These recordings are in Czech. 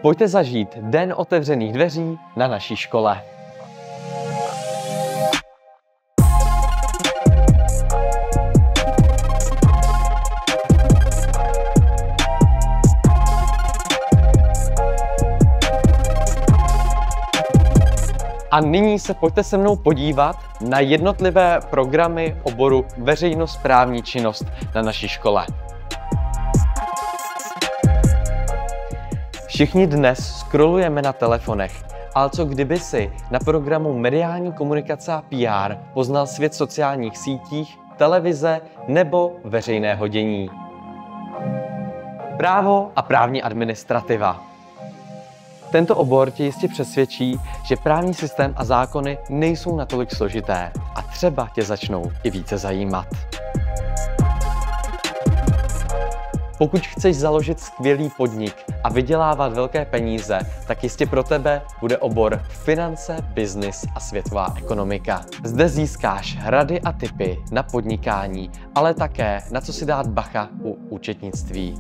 Pojďte zažít Den otevřených dveří na naší škole. A nyní se pojďte se mnou podívat na jednotlivé programy oboru veřejnosprávní činnost na naší škole. Všichni dnes scrollujeme na telefonech, ale co kdyby si na programu mediální komunikace a PR poznal svět sociálních sítích, televize nebo veřejného dění? Právo a právní administrativa. Tento obor tě jistě přesvědčí, že právní systém a zákony nejsou natolik složité a třeba tě začnou i více zajímat. Pokud chceš založit skvělý podnik a vydělávat velké peníze, tak jistě pro tebe bude obor finance, biznis a světová ekonomika. Zde získáš rady a tipy na podnikání, ale také na co si dát bacha u účetnictví.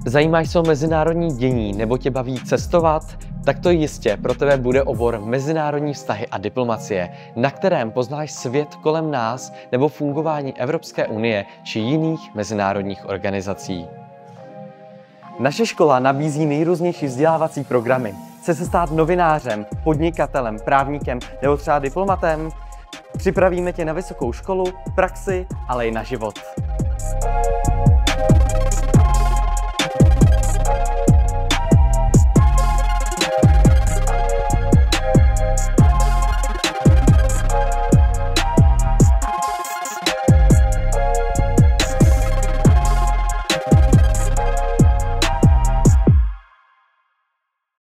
Zajímáš se o mezinárodní dění nebo tě baví cestovat? Tak to jistě pro tebe bude obor mezinárodní vztahy a diplomacie, na kterém poznáš svět kolem nás nebo fungování Evropské unie či jiných mezinárodních organizací. Naše škola nabízí nejrůznější vzdělávací programy. Chce se stát novinářem, podnikatelem, právníkem nebo třeba diplomatem? Připravíme tě na vysokou školu, praxi, ale i na život.